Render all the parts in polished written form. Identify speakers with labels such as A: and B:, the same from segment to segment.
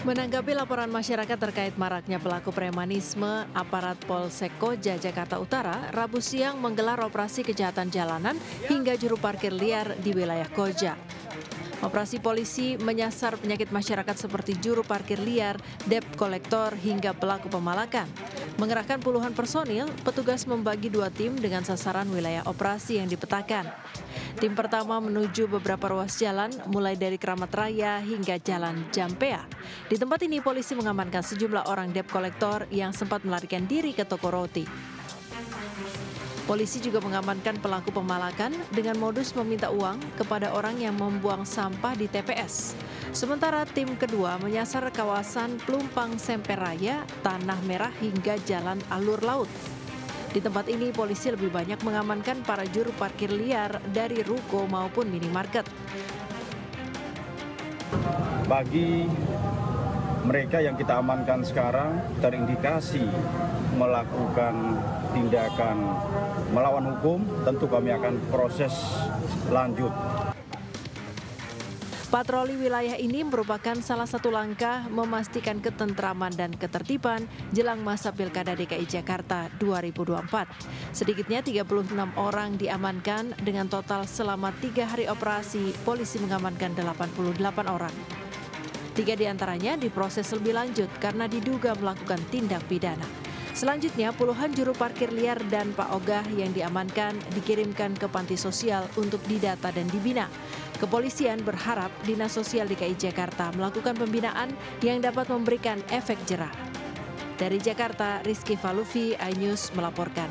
A: Menanggapi laporan masyarakat terkait maraknya pelaku premanisme, aparat Polsek Koja, Jakarta Utara, Rabu siang menggelar operasi kejahatan jalanan hingga juru parkir liar di wilayah Koja. Operasi polisi menyasar penyakit masyarakat seperti juru parkir liar, debt kolektor, hingga pelaku pemalakan. Mengerahkan puluhan personil, petugas membagi dua tim dengan sasaran wilayah operasi yang dipetakan. Tim pertama menuju beberapa ruas jalan, mulai dari Kramat Raya hingga Jalan Jampea. Di tempat ini polisi mengamankan sejumlah orang debt kolektor yang sempat melarikan diri ke toko roti. Polisi juga mengamankan pelaku pemalakan dengan modus meminta uang kepada orang yang membuang sampah di TPS. Sementara tim kedua menyasar kawasan Plumpang Semperraya, Tanah Merah hingga Jalan Alur Laut. Di tempat ini polisi lebih banyak mengamankan para juru parkir liar dari ruko maupun minimarket.
B: Bagi mereka yang kita amankan sekarang terindikasi melakukan tindakan melawan hukum, tentu kami akan proses lanjut.
A: Patroli wilayah ini merupakan salah satu langkah memastikan ketentraman dan ketertiban jelang masa Pilkada DKI Jakarta 2024. Sedikitnya 36 orang diamankan dengan total selama 3 hari operasi, polisi mengamankan 88 orang. 3 diantaranya diproses lebih lanjut karena diduga melakukan tindak pidana. Selanjutnya, puluhan juru parkir liar dan Pak Ogah yang diamankan dikirimkan ke panti sosial untuk didata dan dibina. Kepolisian berharap Dinas Sosial DKI Jakarta melakukan pembinaan yang dapat memberikan efek jerah. Dari Jakarta, Rizky Falufi, iNews melaporkan.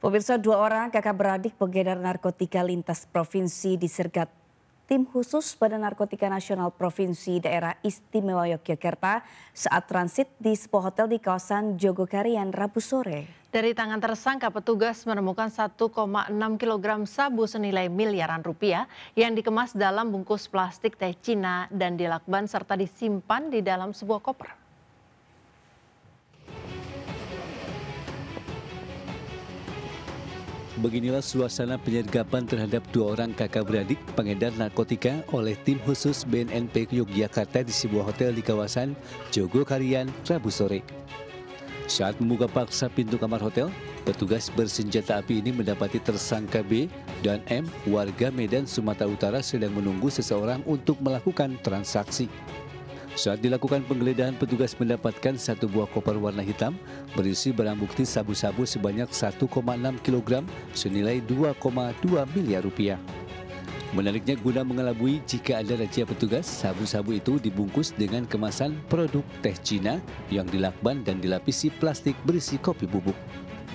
C: Pemirsa, 2 orang kakak beradik pengedar narkotika lintas provinsi disergap Tim Khusus Badan Narkotika Nasional Provinsi Daerah Istimewa Yogyakarta saat transit di sebuah hotel di kawasan Jogokarian Rabu sore.
A: Dari tangan tersangka, petugas menemukan 1,6 kg sabu senilai miliaran rupiah yang dikemas dalam bungkus plastik teh Cina dan dilakban serta disimpan di dalam sebuah koper.
D: Beginilah suasana penyergapan terhadap 2 orang kakak beradik pengedar narkotika oleh tim khusus BNNP Yogyakarta di sebuah hotel di kawasan Jogokarian Rabu sore. Saat membuka paksa pintu kamar hotel, petugas bersenjata api ini mendapati tersangka B dan M, warga Medan, Sumatera Utara, sedang menunggu seseorang untuk melakukan transaksi. Saat dilakukan penggeledahan, petugas mendapatkan 1 buah koper warna hitam berisi barang bukti sabu-sabu sebanyak 1,6 kg senilai 2,2 miliar rupiah. Menariknya, guna mengelabui jika ada razia petugas, sabu-sabu itu dibungkus dengan kemasan produk teh Cina yang dilakban dan dilapisi plastik berisi kopi bubuk.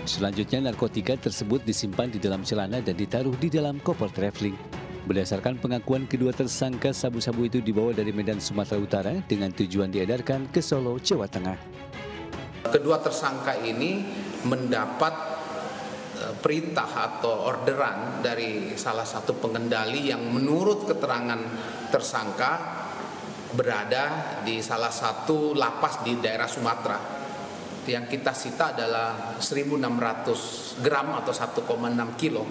D: Selanjutnya, narkotika tersebut disimpan di dalam celana dan ditaruh di dalam koper traveling. Berdasarkan pengakuan kedua tersangka, sabu-sabu itu dibawa dari Medan, Sumatera Utara dengan tujuan diedarkan ke Solo, Jawa Tengah.
E: Kedua tersangka ini mendapat perintah atau orderan dari salah satu pengendali yang menurut keterangan tersangka berada di salah satu lapas di daerah Sumatera. Yang kita sita adalah 1.600 gram atau 1,6 kilo.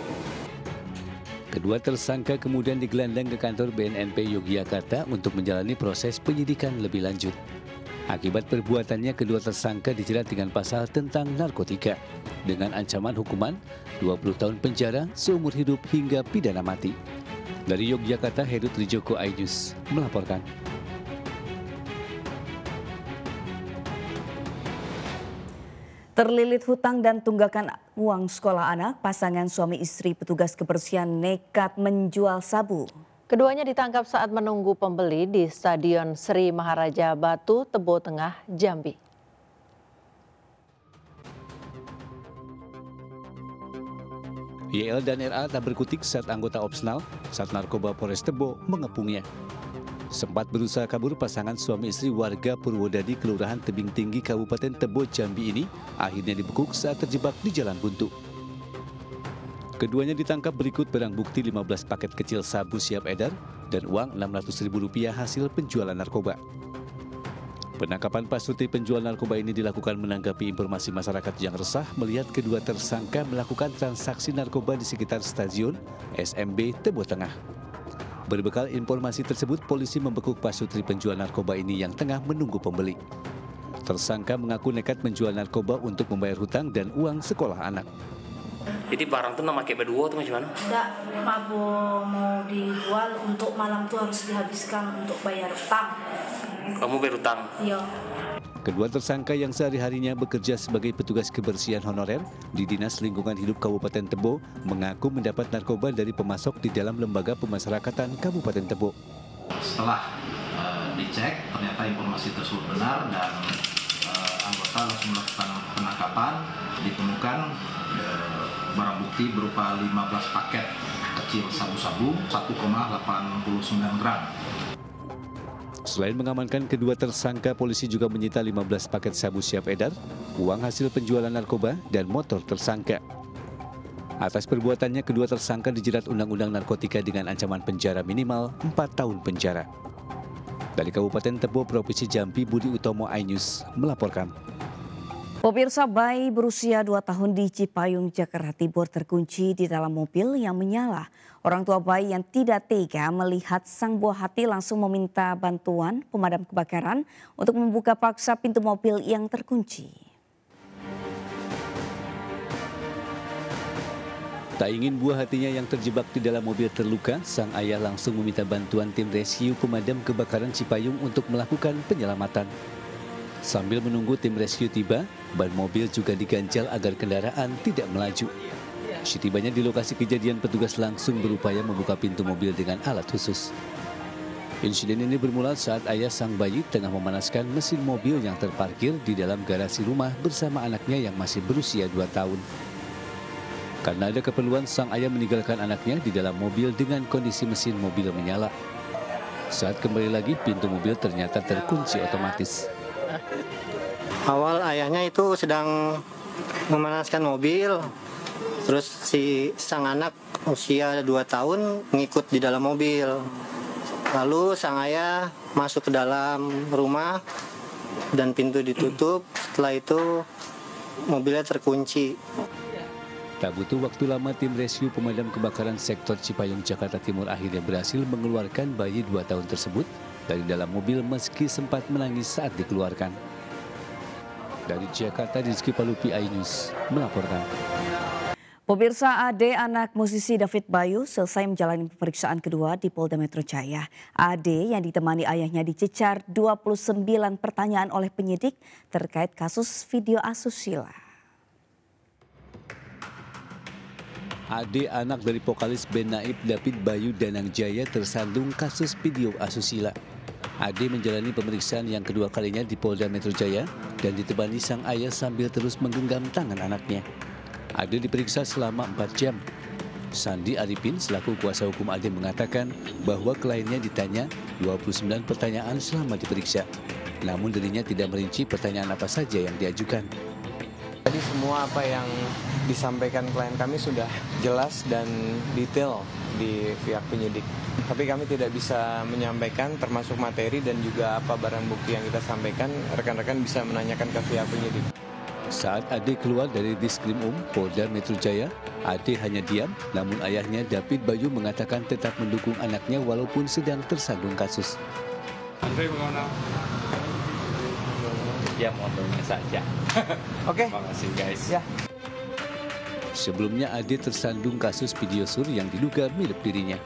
D: Kedua tersangka kemudian digelandang ke kantor BNNP Yogyakarta untuk menjalani proses penyidikan lebih lanjut. Akibat perbuatannya, kedua tersangka dijerat dengan pasal tentang narkotika dengan ancaman hukuman 20 tahun penjara, seumur hidup hingga pidana mati. Dari Yogyakarta, Herut Rijoko, iNews melaporkan.
C: Terlilit hutang dan tunggakan uang sekolah anak, pasangan suami istri petugas kebersihan nekat menjual sabu.
A: Keduanya ditangkap saat menunggu pembeli di Stadion Sri Maharaja Batu, Tebo Tengah, Jambi.
D: YL dan RA tak berkutik saat anggota Opsnal saat narkoba Polres Tebo mengepungnya. Sempat berusaha kabur, pasangan suami istri warga Purwodadi, Kelurahan Tebing Tinggi, Kabupaten Tebo, Jambi ini akhirnya dibekuk saat terjebak di jalan buntu. Keduanya ditangkap berikut barang bukti 15 paket kecil sabu siap edar dan uang Rp600.000 hasil penjualan narkoba. Penangkapan pasuti penjual narkoba ini dilakukan menanggapi informasi masyarakat yang resah melihat kedua tersangka melakukan transaksi narkoba di sekitar stasiun SMB Tebo Tengah. Berbekal informasi tersebut, polisi membekuk pasutri penjual narkoba ini yang tengah menunggu pembeli. Tersangka mengaku nekat menjual narkoba untuk membayar hutang dan uang sekolah anak.
F: Jadi barang tuh nama kayak berdua tuh gimana?
G: Enggak, mau dijual untuk malam tuh harus dihabiskan untuk bayar utang.
F: Kamu bayar utang?
G: Iya.
D: Kedua tersangka yang sehari-harinya bekerja sebagai petugas kebersihan honorer di Dinas Lingkungan Hidup Kabupaten Tebo mengaku mendapat narkoba dari pemasok di dalam lembaga pemasyarakatan Kabupaten Tebo.
H: Setelah dicek, ternyata informasi tersebut benar dan anggota langsung melakukan penangkapan. Ditemukan barang bukti berupa 15 paket kecil sabu-sabu 1,89 gram.
D: Selain mengamankan kedua tersangka, polisi juga menyita 15 paket sabu siap edar, uang hasil penjualan narkoba, dan motor tersangka. Atas perbuatannya, kedua tersangka dijerat Undang-Undang Narkotika dengan ancaman penjara minimal 4 tahun penjara. Dari Kabupaten Tebo, Provinsi Jambi, Budi Utomo, iNews melaporkan.
C: Pemirsa, bayi berusia 2 tahun di Cipayung, Jakarta Timur terkunci di dalam mobil yang menyala. Orang tua bayi yang tidak tega melihat sang buah hati langsung meminta bantuan pemadam kebakaran untuk membuka paksa pintu mobil yang terkunci.
D: Tak ingin buah hatinya yang terjebak di dalam mobil terluka, sang ayah langsung meminta bantuan tim rescue pemadam kebakaran Cipayung untuk melakukan penyelamatan. Sambil menunggu tim rescue tiba, ban mobil juga diganjal agar kendaraan tidak melaju. Setibanya di lokasi kejadian, petugas langsung berupaya membuka pintu mobil dengan alat khusus. Insiden ini bermula saat ayah sang bayi tengah memanaskan mesin mobil yang terparkir di dalam garasi rumah bersama anaknya yang masih berusia 2 tahun. Karena ada keperluan, sang ayah meninggalkan anaknya di dalam mobil dengan kondisi mesin mobil menyala. Saat kembali lagi, pintu mobil ternyata terkunci otomatis.
I: Awal ayahnya itu sedang memanaskan mobil, terus si sang anak usia 2 tahun ngikut di dalam mobil. Lalu sang ayah masuk ke dalam rumah dan pintu ditutup. Setelah itu mobilnya terkunci.
D: Tak butuh waktu lama, tim rescue pemadam kebakaran sektor Cipayung, Jakarta Timur akhirnya berhasil mengeluarkan bayi 2 tahun tersebut dari dalam mobil meski sempat menangis saat dikeluarkan. Dari Jakarta, Rizky Palupi, iNews melaporkan.
C: Pemirsa, Ade anak musisi David Bayu selesai menjalani pemeriksaan kedua di Polda Metro Jaya. Ade yang ditemani ayahnya dicecar 29 pertanyaan oleh penyidik terkait kasus video asusila.
D: Ade, anak dari vokalis band Naib David Bayu Danangjaya, tersandung kasus video asusila. Ade menjalani pemeriksaan yang kedua kalinya di Polda Metro Jaya dan ditemani sang ayah sambil terus menggenggam tangan anaknya. Ade diperiksa selama 4 jam. Sandi Arifin selaku kuasa hukum Ade mengatakan bahwa kliennya ditanya 29 pertanyaan selama diperiksa. Namun dirinya tidak merinci pertanyaan apa saja yang diajukan.
J: Jadi semua apa yang disampaikan klien kami sudah jelas dan detail di pihak penyidik. Tapi kami tidak bisa menyampaikan termasuk materi dan juga apa barang bukti yang kita sampaikan, rekan-rekan bisa menanyakan ke pihak penyidik.
D: Saat Ade keluar dari Diskrimum Polda Metro Jaya, Ade hanya diam, namun ayahnya David Bayu mengatakan tetap mendukung anaknya walaupun sedang tersandung kasus.
K: Andre bagaimana? Ya, motonya saja.
J: Oke.
K: Terima kasih guys.
J: Ya.
D: Sebelumnya Ade tersandung kasus video sur yang diduga mirip dirinya.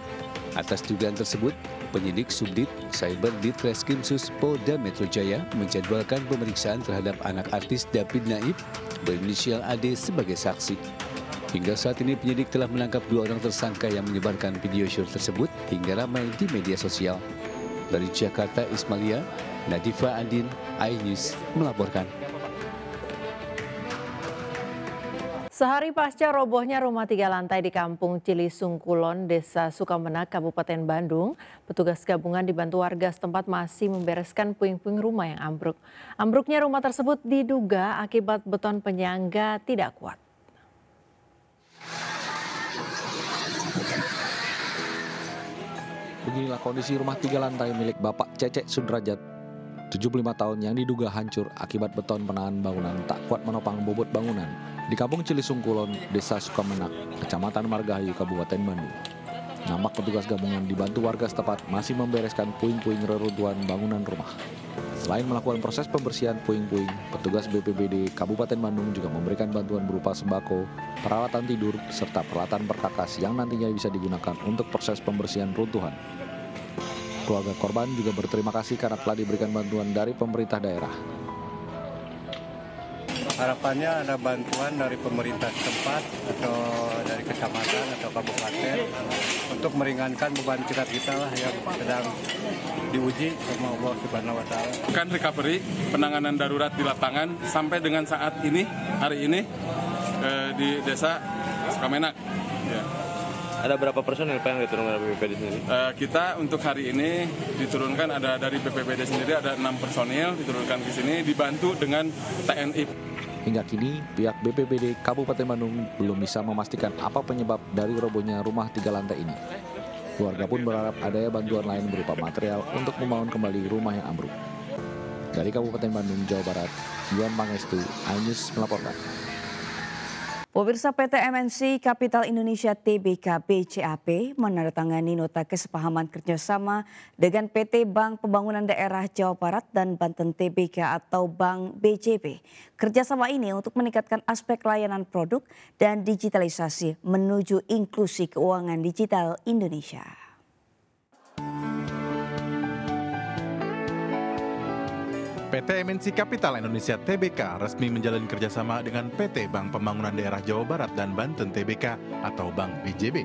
D: Atas dugaan tersebut, penyidik Subdit Cyber Ditreskrimsus Polda Metro Jaya menjadwalkan pemeriksaan terhadap anak artis David Naib berinisial AD sebagai saksi. Hingga saat ini penyidik telah menangkap 2 orang tersangka yang menyebarkan video syur tersebut hingga ramai di media sosial. Dari Jakarta, Ismalia, Nadifa Andin, iNews melaporkan.
A: Sehari pasca robohnya rumah 3 lantai di Kampung Cilisung Kulon, Desa Sukamenak, Kabupaten Bandung, petugas gabungan dibantu warga setempat masih membereskan puing-puing rumah yang ambruk. Ambruknya rumah tersebut diduga akibat beton penyangga tidak kuat.
L: Beginilah kondisi rumah 3 lantai milik Bapak Cecek Sudrajat, 75 tahun, yang diduga hancur akibat beton penahan bangunan tak kuat menopang bobot bangunan di Kampung Cilisung Kulon, Desa Sukamenak, Kecamatan Margahayu, Kabupaten Bandung. Nampak petugas gabungan dibantu warga setempat masih membereskan puing-puing reruntuhan bangunan rumah. Selain melakukan proses pembersihan puing-puing, petugas BPBD Kabupaten Bandung juga memberikan bantuan berupa sembako, peralatan tidur, serta peralatan perkakas yang nantinya bisa digunakan untuk proses pembersihan runtuhan. Keluarga korban juga berterima kasih karena telah diberikan bantuan dari pemerintah daerah.
M: Harapannya ada bantuan dari pemerintah setempat atau dari kecamatan atau kabupaten untuk meringankan beban kita lah yang sedang diuji sama Allah Subhanahu wa Ta'ala.
K: Kan recovery, penanganan darurat di lapangan sampai dengan saat ini, hari ini di desa Sukamenak. Ya.
N: Ada berapa personil Pak yang diturunkan dari BPBD sendiri?
K: Kita untuk hari ini diturunkan ada dari BPBD sendiri ada 6 personil diturunkan ke sini dibantu dengan TNI.
L: Hingga kini, pihak BPBD Kabupaten Bandung belum bisa memastikan apa penyebab dari robohnya rumah 3 lantai ini. Keluarga pun berharap adanya bantuan lain berupa material untuk membangun kembali rumah yang ambruk. Dari Kabupaten Bandung, Jawa Barat, Yuan Pangestu, iNews melaporkan.
C: Pemirsa, PT MNC Capital Indonesia Tbk BCAP menandatangani nota kesepahaman kerjasama dengan PT Bank Pembangunan Daerah Jawa Barat dan Banten Tbk atau Bank BJB. Kerjasama ini untuk meningkatkan aspek layanan produk dan digitalisasi menuju inklusi keuangan digital Indonesia.
O: PT MNC Capital Indonesia Tbk resmi menjalin kerjasama dengan PT Bank Pembangunan Daerah Jawa Barat dan Banten Tbk atau Bank BJB.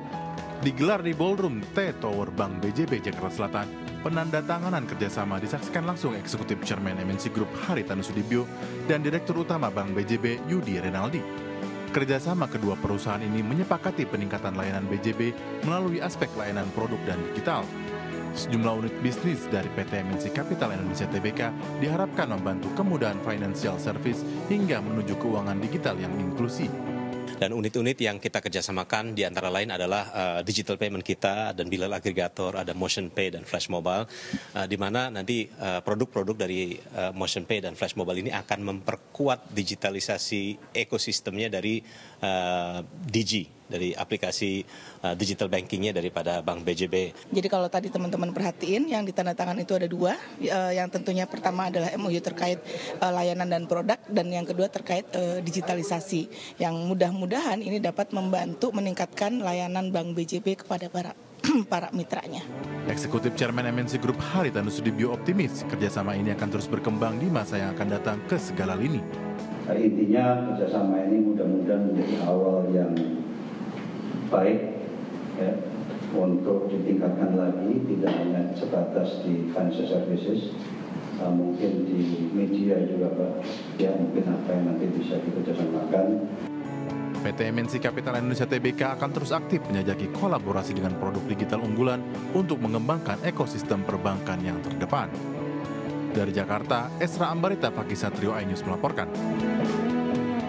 O: Digelar di Ballroom T Tower Bank BJB Jakarta Selatan, penandatanganan kerjasama disaksikan langsung Eksekutif Chairman MNC Group Haritanu Sudibyo dan Direktur Utama Bank BJB Yudi Renaldi. Kerjasama kedua perusahaan ini menyepakati peningkatan layanan BJB melalui aspek layanan produk dan digital. Sejumlah unit bisnis dari PT MNC Capital Indonesia Tbk diharapkan membantu kemudahan financial service hingga menuju keuangan digital yang inklusif.
P: Dan unit-unit yang kita kerjasamakan di antara lain adalah digital payment kita dan bill aggregator, ada Motion Pay dan Flash Mobile, di mana nanti produk-produk dari Motion Pay dan Flash Mobile ini akan memperkuat digitalisasi ekosistemnya dari DG, dari aplikasi digital bankingnya daripada Bank BJB.
Q: Jadi kalau tadi teman-teman perhatiin yang ditandatangan itu ada 2, yang tentunya pertama adalah MOU terkait layanan dan produk, dan yang kedua terkait digitalisasi, yang mudah-mudahan ini dapat membantu meningkatkan layanan Bank BJB kepada para mitranya.
O: Eksekutif Chairman MNC Group Haritanu Sudibyo optimis kerjasama ini akan terus berkembang di masa yang akan datang ke segala lini.
B: Intinya kerjasama ini mudah-mudahan menjadi awal yang baik ya, untuk ditingkatkan lagi, tidak hanya sebatas di financial services, mungkin di media juga Pak, ya mungkin apa yang nanti bisa dikerjasamakan.
O: PT MNC Capital Indonesia Tbk akan terus aktif menjajaki kolaborasi dengan produk digital unggulan untuk mengembangkan ekosistem perbankan yang terdepan. Dari Jakarta, Esra Ambarita, Fakih Satrio, iNews melaporkan.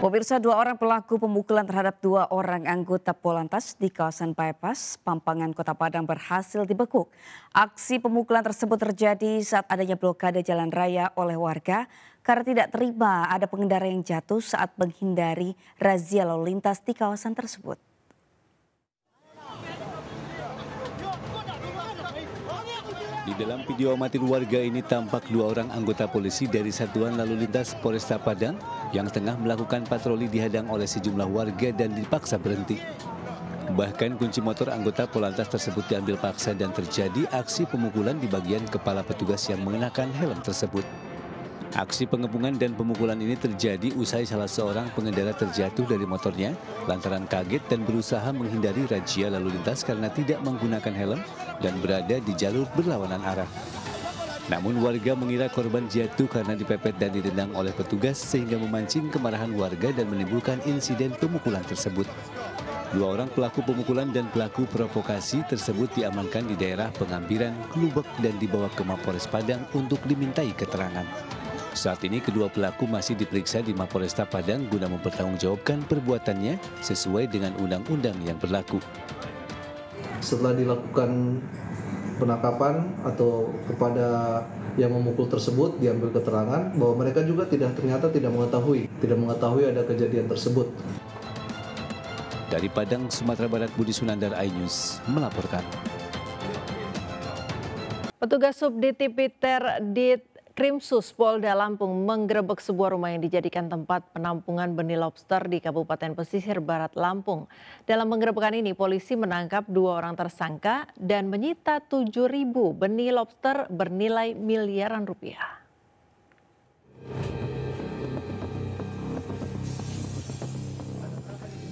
C: Pemirsa, 2 orang pelaku pemukulan terhadap 2 orang anggota Polantas di kawasan Bypass, Pampangan, Kota Padang berhasil dibekuk. Aksi pemukulan tersebut terjadi saat adanya blokade jalan raya oleh warga karena tidak terima ada pengendara yang jatuh saat menghindari razia lalu lintas di kawasan tersebut.
D: Di dalam video amatir warga ini tampak 2 orang anggota polisi dari Satuan Lalu Lintas Polresta Padang yang tengah melakukan patroli dihadang oleh sejumlah warga dan dipaksa berhenti. Bahkan kunci motor anggota Polantas tersebut diambil paksa dan terjadi aksi pemukulan di bagian kepala petugas yang mengenakan helm tersebut. Aksi pengepungan dan pemukulan ini terjadi usai salah seorang pengendara terjatuh dari motornya lantaran kaget dan berusaha menghindari razia lalu lintas karena tidak menggunakan helm dan berada di jalur berlawanan arah. Namun warga mengira korban jatuh karena dipepet dan ditendang oleh petugas sehingga memancing kemarahan warga dan menimbulkan insiden pemukulan tersebut. 2 orang pelaku pemukulan dan pelaku provokasi tersebut diamankan di daerah Pengambiran, Klubek dan dibawa ke Mapolres Padang untuk dimintai keterangan. Saat ini kedua pelaku masih diperiksa di Mapolresta Padang guna mempertanggungjawabkan perbuatannya sesuai dengan undang-undang yang berlaku.
R: Setelah dilakukan penangkapan atau kepada yang memukul tersebut diambil keterangan bahwa mereka juga ternyata tidak mengetahui ada kejadian tersebut.
D: Dari Padang, Sumatera Barat, Budi Sunandar, iNews melaporkan.
A: Petugas Subdit Tipiter Krimsus Polda Lampung menggerebek sebuah rumah yang dijadikan tempat penampungan benih lobster di Kabupaten Pesisir Barat Lampung. Dalam penggerebekan ini, polisi menangkap 2 orang tersangka dan menyita 7.000 benih lobster bernilai miliaran rupiah.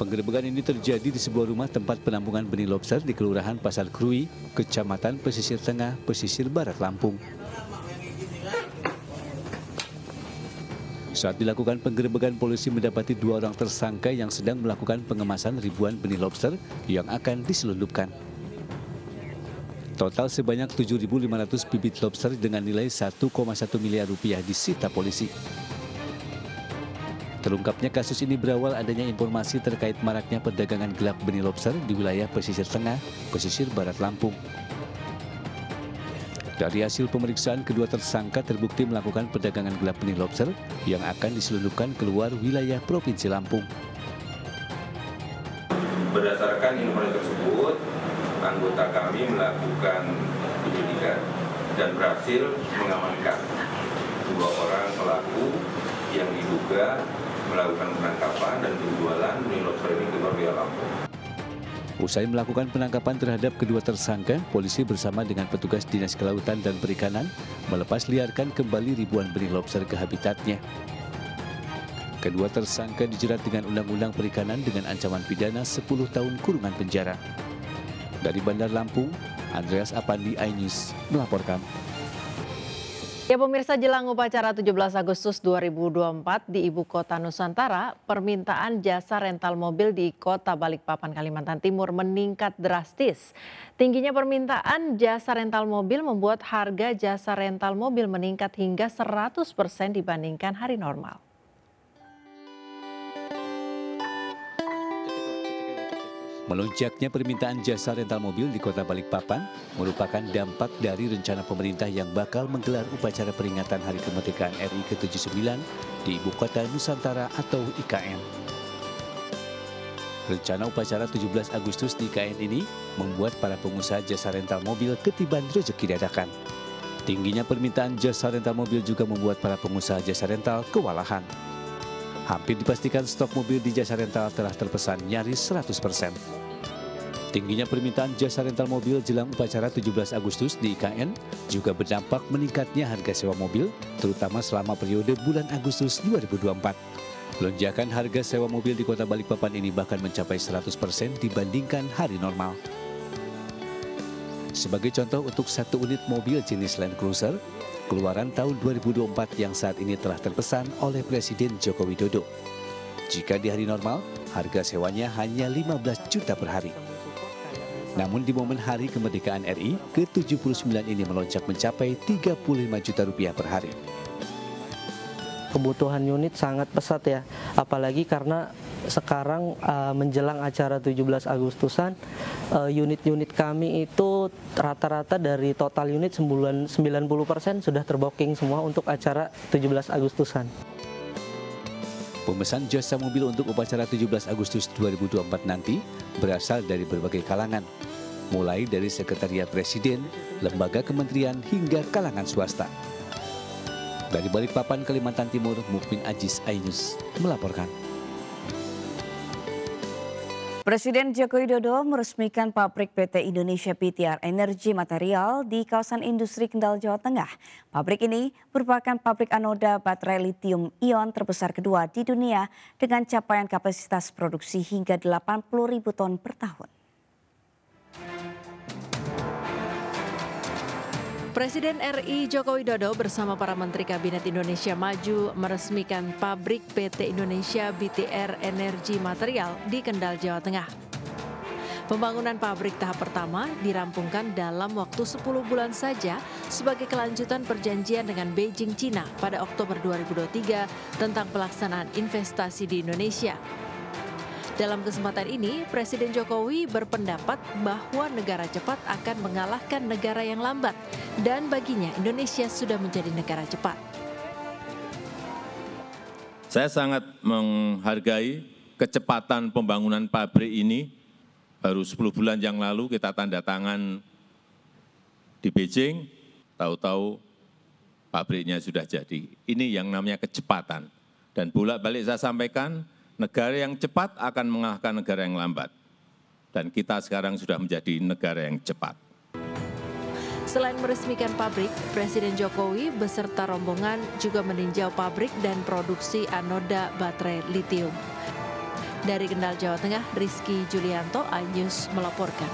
D: Penggerebekan ini terjadi di sebuah rumah tempat penampungan benih lobster di Kelurahan Pasar Krui, Kecamatan Pesisir Tengah, Pesisir Barat Lampung. Saat dilakukan penggerebekan, polisi mendapati 2 orang tersangka yang sedang melakukan pengemasan ribuan benih lobster yang akan diselundupkan. Total sebanyak 7.500 bibit lobster dengan nilai 1,1 miliar rupiah disita polisi. Terungkapnya kasus ini berawal adanya informasi terkait maraknya perdagangan gelap benih lobster di wilayah Pesisir Tengah, Pesisir Barat Lampung. Dari hasil pemeriksaan, kedua tersangka terbukti melakukan perdagangan gelap benih lobster yang akan diselundupkan keluar wilayah Provinsi Lampung.
S: Berdasarkan informasi tersebut, anggota kami melakukan penyelidikan dan berhasil mengamankan 2 orang pelaku yang diduga melakukan penangkapan dan penjualan benih lobster ini ke luar wilayah Lampung.
D: Usai melakukan penangkapan terhadap kedua tersangka, polisi bersama dengan petugas Dinas Kelautan dan Perikanan melepas liarkan kembali ribuan benih lobster ke habitatnya. Kedua tersangka dijerat dengan Undang-Undang Perikanan dengan ancaman pidana 10 tahun kurungan penjara. Dari Bandar Lampung, Andreas Apandi, iNews melaporkan.
A: Ya pemirsa, jelang upacara 17 Agustus 2024 di Ibu Kota Nusantara, permintaan jasa rental mobil di Kota Balikpapan, Kalimantan Timur meningkat drastis. Tingginya permintaan jasa rental mobil membuat harga jasa rental mobil meningkat hingga 100% dibandingkan hari normal.
D: Melonjaknya permintaan jasa rental mobil di Kota Balikpapan merupakan dampak dari rencana pemerintah yang bakal menggelar upacara peringatan Hari Kemerdekaan RI ke-79 di Ibu Kota Nusantara atau IKN. Rencana upacara 17 Agustus di IKN ini membuat para pengusaha jasa rental mobil ketiban rezeki dadakan. Tingginya permintaan jasa rental mobil juga membuat para pengusaha jasa rental kewalahan. Hampir dipastikan stok mobil di jasa rental telah terpesan nyaris 100%. Tingginya permintaan jasa rental mobil jelang upacara 17 Agustus di IKN juga berdampak meningkatnya harga sewa mobil, terutama selama periode bulan Agustus 2024. Lonjakan harga sewa mobil di Kota Balikpapan ini bahkan mencapai 100% dibandingkan hari normal. Sebagai contoh, untuk 1 unit mobil jenis Land Cruiser, keluaran tahun 2024 yang saat ini telah terpesan oleh Presiden Joko Widodo. Jika di hari normal, harga sewanya hanya 15 juta per hari. Namun di momen Hari Kemerdekaan RI ke-79 ini melonjak mencapai 35 juta rupiah per hari.
T: Kebutuhan unit sangat pesat ya, apalagi karena sekarang menjelang acara 17 Agustusan, unit-unit kami itu rata-rata dari total unit 90% sudah terbooking semua untuk acara 17 Agustusan.
D: Pemesan jasa mobil untuk upacara 17 Agustus 2024 nanti berasal dari berbagai kalangan, mulai dari Sekretariat Presiden, lembaga kementerian hingga kalangan swasta. Dari Balikpapan, Kalimantan Timur, Mukmin Ajis, iNews melaporkan.
C: Presiden Joko Widodo meresmikan pabrik PT Indonesia PTR Energi Material di kawasan industri Kendal, Jawa Tengah. Pabrik ini merupakan pabrik anoda baterai litium ion terbesar kedua di dunia dengan capaian kapasitas produksi hingga 80.000 ton per tahun.
A: Presiden RI Joko Widodo bersama para Menteri Kabinet Indonesia Maju meresmikan pabrik PT Indonesia BTR Energi Material di Kendal, Jawa Tengah. Pembangunan pabrik tahap pertama dirampungkan dalam waktu 10 bulan saja sebagai kelanjutan perjanjian dengan Beijing, Cina pada Oktober 2023 tentang pelaksanaan investasi di Indonesia. Dalam kesempatan ini, Presiden Jokowi berpendapat bahwa negara cepat akan mengalahkan negara yang lambat dan baginya Indonesia sudah menjadi negara cepat.
U: Saya sangat menghargai kecepatan pembangunan pabrik ini, baru 10 bulan yang lalu kita tanda tangan di Beijing, tahu-tahu pabriknya sudah jadi. Ini yang namanya kecepatan. Dan bolak-balik saya sampaikan, negara yang cepat akan mengalahkan negara yang lambat. Dan kita sekarang sudah menjadi negara yang cepat.
A: Selain meresmikan pabrik, Presiden Jokowi beserta rombongan juga meninjau pabrik dan produksi anoda baterai litium. Dari Kendal, Jawa Tengah, Rizky Julianto, iNews melaporkan.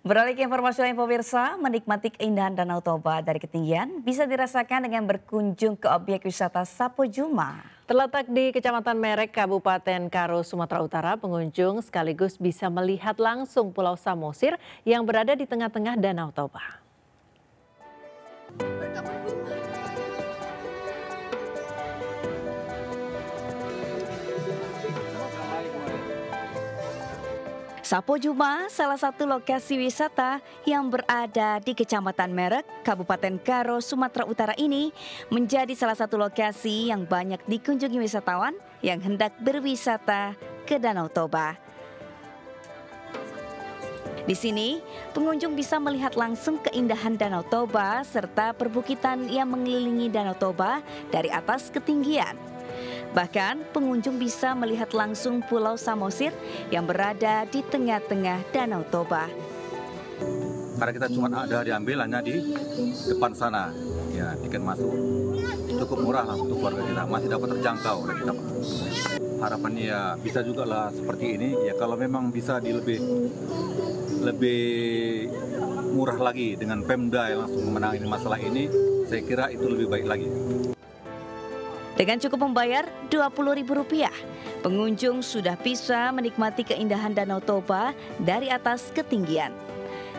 C: Beralih ke informasi lain pemirsa, menikmati keindahan Danau Toba dari ketinggian bisa dirasakan dengan berkunjung ke objek wisata Sapo Juma.
A: Terletak di Kecamatan Merek, Kabupaten Karo, Sumatera Utara, pengunjung sekaligus bisa melihat langsung Pulau Samosir yang berada di tengah-tengah Danau Toba.
C: Sapo Juma, salah satu lokasi wisata yang berada di Kecamatan Merek, Kabupaten Karo, Sumatera Utara ini menjadi salah satu lokasi yang banyak dikunjungi wisatawan yang hendak berwisata ke Danau Toba. Di sini, pengunjung bisa melihat langsung keindahan Danau Toba serta perbukitan yang mengelilingi Danau Toba dari atas ketinggian. Bahkan pengunjung bisa melihat langsung Pulau Samosir yang berada di tengah-tengah Danau Toba.
V: Karena kita cuma ada diambil hanya di depan sana, ya tiket masuk cukup murah lah untuk keluarga kita, masih dapat terjangkau oleh kita. Harapannya ya bisa juga lah seperti ini, ya kalau memang bisa lebih murah lagi dengan Pemda yang langsung menangani masalah ini, saya kira itu lebih baik lagi.
C: Dengan cukup membayar Rp20.000, pengunjung sudah bisa menikmati keindahan Danau Toba dari atas ketinggian.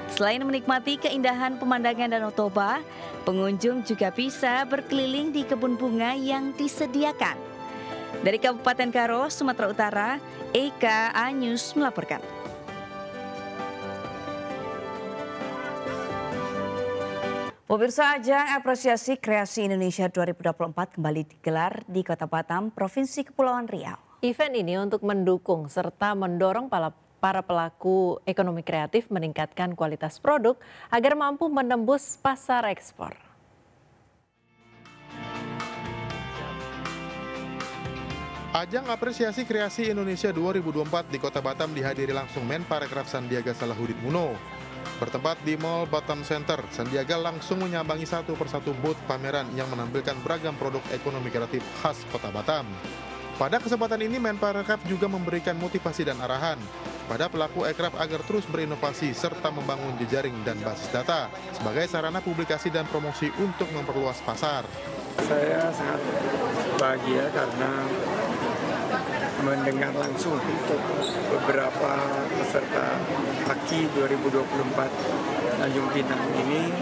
C: Selain menikmati keindahan pemandangan Danau Toba, pengunjung juga bisa berkeliling di kebun bunga yang disediakan. Dari Kabupaten Karo, Sumatera Utara, Eka, iNews melaporkan. Pemirsa, ajang apresiasi kreasi Indonesia 2024 kembali digelar di Kota Batam, Provinsi Kepulauan Riau.
A: Event ini untuk mendukung serta mendorong para pelaku ekonomi kreatif meningkatkan kualitas produk agar mampu menembus pasar ekspor.
O: Ajang apresiasi kreasi Indonesia 2024 di Kota Batam dihadiri langsung Menparekraf Sandiaga Salahuddin Uno. Bertempat di Mall Batam Center, Sandiaga langsung menyambangi satu persatu booth pameran yang menampilkan beragam produk ekonomi kreatif khas Kota Batam. Pada kesempatan ini, Menparekraf juga memberikan motivasi dan arahan pada pelaku ekraf agar terus berinovasi serta membangun jejaring dan basis data sebagai sarana publikasi dan promosi untuk memperluas pasar.
W: Saya sangat bahagia karena mendengar langsung untuk beberapa peserta AKI 2024 Tanjung Pinang ini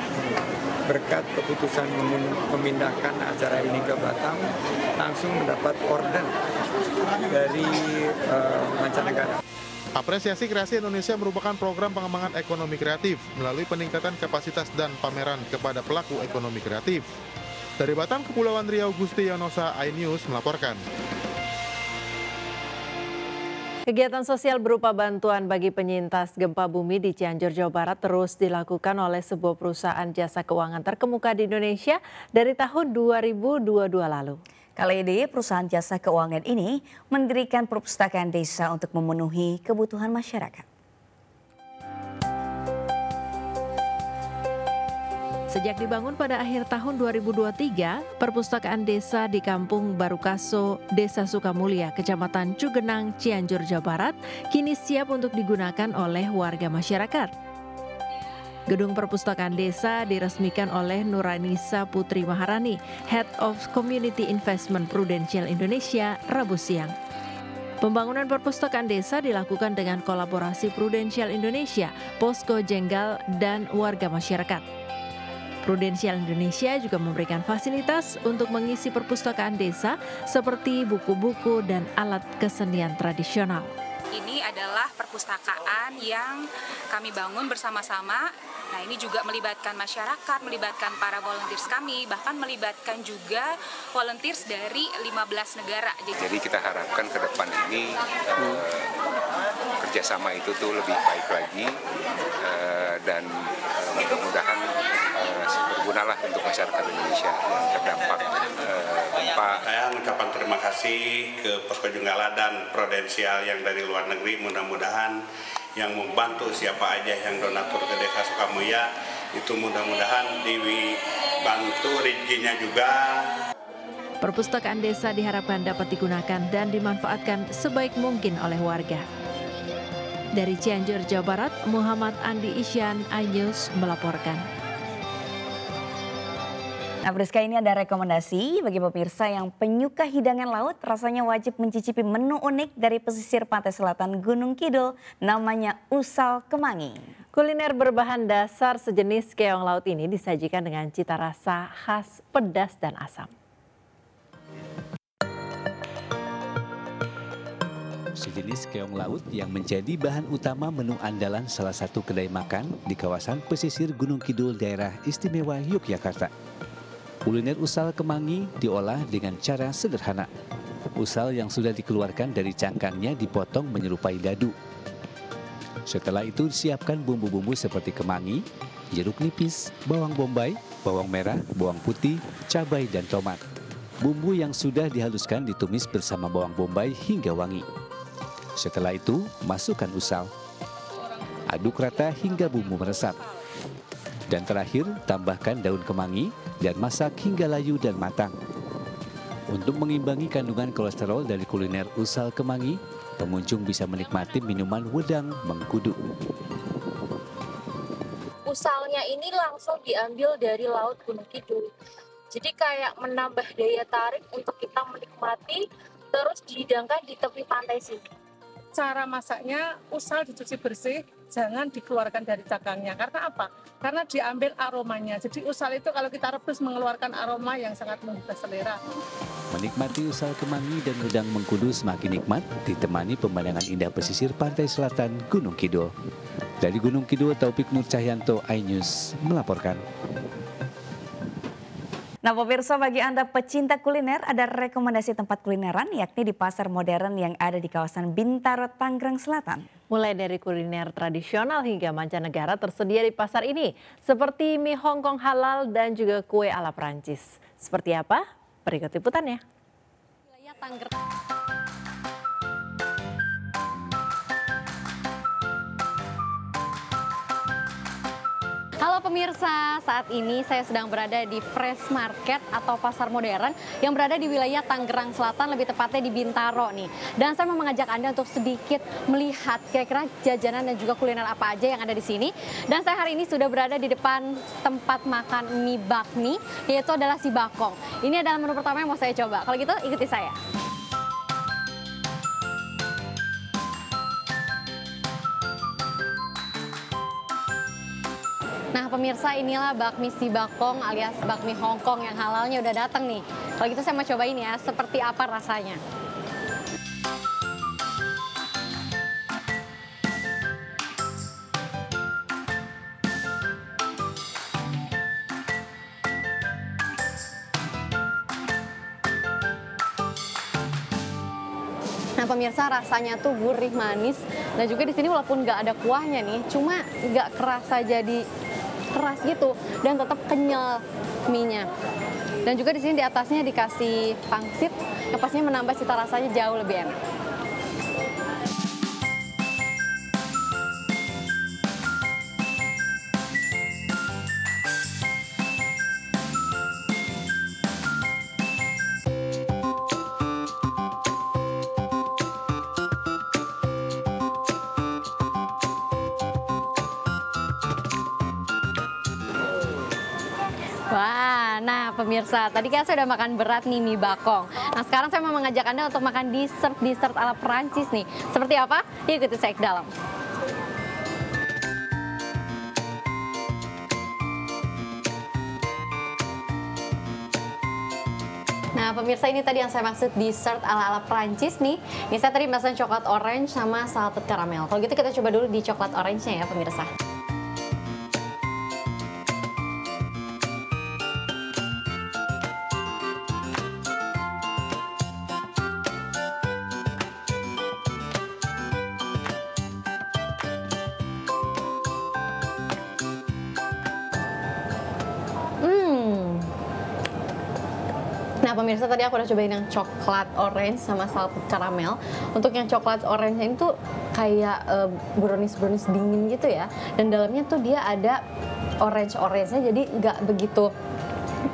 W: berkat keputusan memindahkan acara ini ke Batam langsung mendapat order dari mancanegara.
O: Apresiasi Kreasi Indonesia merupakan program pengembangan ekonomi kreatif melalui peningkatan kapasitas dan pameran kepada pelaku ekonomi kreatif. Dari Batam, Kepulauan Riau, Gusti Yonosa, iNews melaporkan.
A: Kegiatan sosial berupa bantuan bagi penyintas gempa bumi di Cianjur, Jawa Barat terus dilakukan oleh sebuah perusahaan jasa keuangan terkemuka di Indonesia dari tahun 2022 lalu.
C: Kali ini perusahaan jasa keuangan ini mendirikan perpustakaan desa untuk memenuhi kebutuhan masyarakat.
A: Sejak dibangun pada akhir tahun 2023, perpustakaan desa di Kampung Barukaso, Desa Sukamulya, Kecamatan Cugenang, Cianjur, Jawa Barat, kini siap untuk digunakan oleh warga masyarakat. Gedung perpustakaan desa diresmikan oleh Nuranisa Putri Maharani, Head of Community Investment Prudential Indonesia, Rabu siang. Pembangunan perpustakaan desa dilakukan dengan kolaborasi Prudential Indonesia, Posko Jenggal, dan warga masyarakat. Prudential Indonesia juga memberikan fasilitas untuk mengisi perpustakaan desa seperti buku-buku dan alat kesenian tradisional.
X: Ini
E: adalah perpustakaan yang kami bangun bersama-sama. Nah, ini juga melibatkan masyarakat, melibatkan para volunteers kami, bahkan melibatkan juga volunteers dari 15 negara.
F: Jadi kita harapkan ke depan ini kerjasama itu tuh lebih baik lagi dan mudah-mudahan bergunalah untuk masyarakat Indonesia yang terdampak gempa.
G: Saya mengucapkan terima kasih ke Perpejunggala dan Prudensial yang dari luar negeri, mudah-mudahan yang membantu siapa aja yang donatur ke Desa Sukamulya itu mudah-mudahan dibantu rezekinya juga.
A: Perpustakaan desa diharapkan dapat digunakan dan dimanfaatkan sebaik mungkin oleh warga. Dari Cianjur, Jawa Barat, Muhammad Andi Isyan, iNews melaporkan.
C: Nah, Friska, ini ada rekomendasi bagi pemirsa yang penyuka hidangan laut, rasanya wajib mencicipi menu unik dari pesisir pantai selatan Gunung Kidul, namanya Usal Kemangi.
A: Kuliner berbahan dasar sejenis keong laut ini disajikan dengan cita rasa khas pedas dan asam.
D: Sejenis keong laut yang menjadi bahan utama menu andalan salah satu kedai makan di kawasan pesisir Gunung Kidul, daerah istimewa Yogyakarta. Kuliner usal kemangi diolah dengan cara sederhana. Usal yang sudah dikeluarkan dari cangkangnya dipotong menyerupai dadu. Setelah itu disiapkan bumbu-bumbu seperti kemangi, jeruk nipis, bawang bombay, bawang merah, bawang putih, cabai, dan tomat. Bumbu yang sudah dihaluskan ditumis bersama bawang bombay hingga wangi. Setelah itu, masukkan usal. Aduk rata hingga bumbu meresap. Dan terakhir, tambahkan daun kemangi dan masak hingga layu dan matang. Untuk mengimbangi kandungan kolesterol dari kuliner usal kemangi, pengunjung bisa menikmati minuman wedang mengkudu.
X: Usalnya ini langsung diambil dari Laut Gunung Kidul. Jadi kayak menambah daya tarik untuk kita menikmati, terus dihidangkan di tepi pantai sini.
Y: Cara masaknya, usal dicuci bersih, jangan dikeluarkan dari cangkangnya. Karena apa? Karena diambil aromanya. Jadi usal itu kalau kita rebus mengeluarkan aroma yang sangat menggugah selera.
D: Menikmati usal kemangi dan wedang mengkudu semakin nikmat, ditemani pemandangan indah pesisir pantai selatan Gunung Kidul. Dari Gunung Kidul, Taufik Nur Cahyanto, iNews melaporkan.
C: Nah, pemirsa, bagi Anda pecinta kuliner, ada rekomendasi tempat kulineran yakni di pasar modern yang ada di kawasan Bintaro, Tangerang Selatan.
A: Mulai dari kuliner tradisional hingga mancanegara tersedia di pasar ini, seperti mie Hongkong halal dan juga kue ala Prancis. Seperti apa? Berikut liputannya. Wilayah Tangerang.
Z: Halo pemirsa, saat ini saya sedang berada di Fresh Market atau pasar modern yang berada di wilayah Tangerang Selatan, lebih tepatnya di Bintaro nih. Dan saya mau mengajak Anda untuk sedikit melihat kira-kira jajanan dan juga kuliner apa aja yang ada di sini. Dan saya hari ini sudah berada di depan tempat makan mie bakmi, yaitu adalah si Bakong. Ini adalah menu pertama yang mau saya coba. Kalau gitu ikuti saya. Nah pemirsa, inilah bakmi si Bakong alias bakmi Hongkong yang halalnya udah datang nih. Kalau gitu saya mau cobain ya, seperti apa rasanya. Nah pemirsa, rasanya tuh gurih manis dan juga di sini walaupun nggak ada kuahnya nih, cuma nggak kerasa jadi keras gitu dan tetap kenyal mie-nya. Dan juga di sini di atasnya dikasih pangsit yang pastinya menambah cita rasanya jauh lebih enak. Wah, nah pemirsa, tadi kan saya udah makan berat nih mie Bakong. Nah sekarang saya mau mengajak Anda untuk makan dessert ala Perancis nih. Seperti apa? Yuk ikuti saya ke dalam. Nah Nah pemirsa, ini tadi yang saya maksud dessert ala-ala Prancis nih. Ini saya tadi pesan coklat orange sama salted caramel. Kalau gitu kita coba dulu di coklat orange-nya ya pemirsa. Nah pemirsa, tadi aku udah cobain yang coklat orange sama salted caramel. Untuk yang coklat orange ini tuh kayak brownies dingin gitu ya. Dan dalamnya tuh dia ada orange-nya, jadi nggak begitu,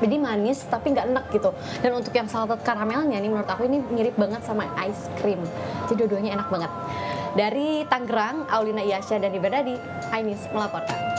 Z: jadi manis tapi nggak enak gitu. Dan untuk yang salted caramelnya nih menurut aku ini mirip banget sama ice cream. Jadi dua-duanya enak banget. Dari Tangerang, Aulina Iyasya dan Ibadadi, Ainis melaporkan.